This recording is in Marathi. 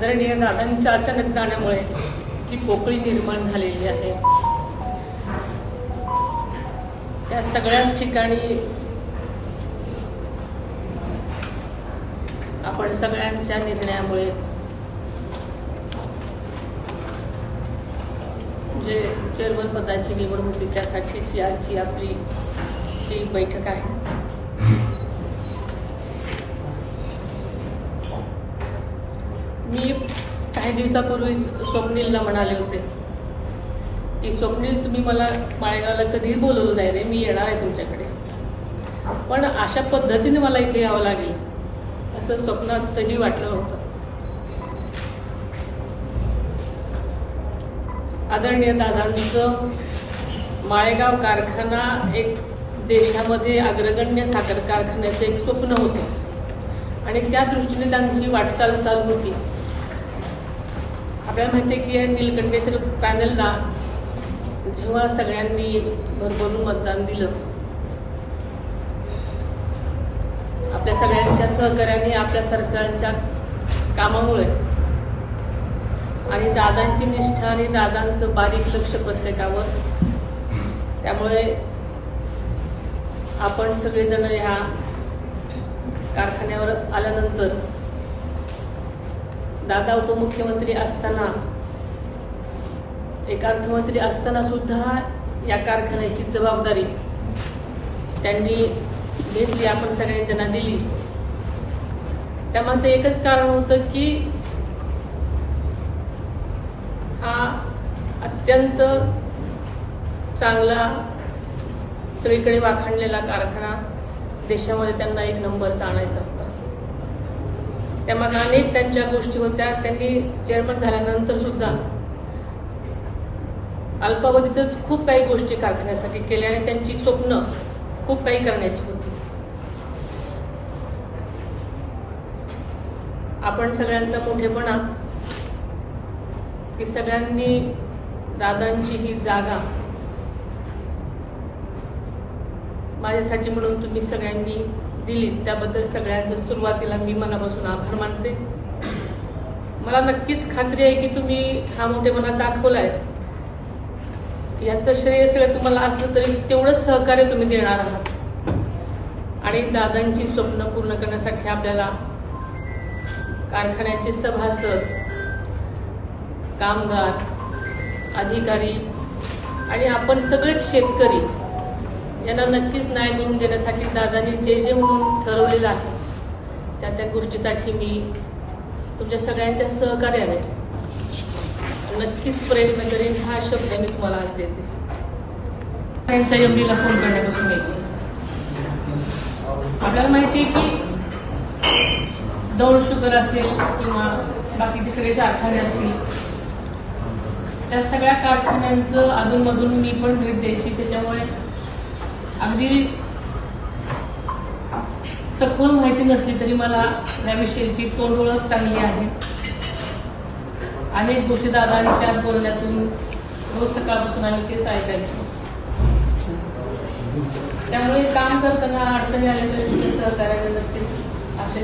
आदरणीय दादांच्या अचानक जाण्यामुळे ही पोकळी निर्माण झालेली आहे। या सगळ्याच ठिकाणी आपण सगळ्यांच्या निर्णयामुळे जे चेअरमन पदाची निवड होती त्यासाठीची आजची आपली ही बैठक आहे। मी काही दिवसापूर्वीच स्वप्नीलला म्हणाले होते की स्वप्नील, तुम्ही मला माळेगावला कधीही बोलवलं नाही रे, मी येणार आहे तुमच्याकडे, पण अशा पद्धतीने मला इथे यावं लागेल असं स्वप्नातही वाटलं होतं। आदरणीय दादांचं माळेगाव कारखाना एक देशामध्ये अग्रगण्य साखर कारखान्याचं एक स्वप्न होतं आणि त्या दृष्टीने त्यांची वाटचाल चालू होती। आपल्याला माहिती आहे की या नीलकंठेश्वर पॅनलला जेव्हा सगळ्यांनी भरभरून मतदान दिलं, आपल्या सगळ्यांच्या सहकार्याने, आपल्या सरकारच्या कामामुळे आणि दादांची निष्ठा आणि दादांचं बारीक लक्ष प्रत्येकावर, त्यामुळे आपण सगळेजण ह्या कारखान्यावर आल्यानंतर दादा उपमुख्यमंत्री असताना, एक अर्थमंत्री असताना सुद्धा या कारखान्याची जबाबदारी त्यांनी घेतली, आपण सगळ्यांनी त्यांना दिली। त्यामागचं एकच कारण होतं की हा अत्यंत चांगला, सगळीकडे वाखाणलेला कारखाना देशामध्ये त्यांना एक नंबरचा आणायचा होता। त्यामागे अनेक त्यांच्या गोष्टी होत्या। त्यांनी चेअरमन झाल्यानंतर सुद्धा अल्पावधीतच खूप काही गोष्टी कारखान्यासाठी केल्या आणि त्यांची स्वप्न खूप काही करण्याची होती। आपण सगळ्यांचा मोठेपणा की सगळ्यांनी दादांची ही जागा माझ्यासाठी म्हणून तुम्ही सगळ्यांनी दिली, त्याबद्दल सगळ्यांचं सुरुवातीला मी मनापासून आभार मानते। मला नक्कीच खात्री आहे की तुम्ही हा मोठेपणा दाखवलाय, याचं श्रेय सगळं तुम्हाला असलं तरी तेवढंच सहकार्य तुम्ही देणार आहात आणि दादांची स्वप्न पूर्ण करण्यासाठी आपल्याला कारखान्याचे सभासद, कामगार, अधिकारी आणि आपण सगळेच शेतकरी यांना नक्कीच न्याय मिळवून देण्यासाठी दादांनी जे जे म्हणून ठरवलेलं आहे त्या त्या गोष्टीसाठी मी तुमच्या सगळ्यांच्या सहकार्याने नक्कीच प्रयत्न करेन, हा शब्द मी तुम्हाला आज देते। त्यांच्या एमडीला फोन करण्यापासून यायची आपल्याला माहिती आहे की दौड शुगर असेल किंवा बाकीचे सगळे कारखाने असतील, त्या सगळ्या कारखान्यांचं अधूनमधून मी पण भेट द्यायची। त्याच्यामुळे अगदी सखोल माहिती नसली तरी मला त्याविषयीची तोंड ओळख चांगली आहे। अनेक गोष्टी दादांच्या बोलण्यातून रोज सकाळपासून आम्ही तेच ऐकायचो। त्यामुळे काम करताना अडचणी आल्या तर सहकार्याने नक्कीच आशा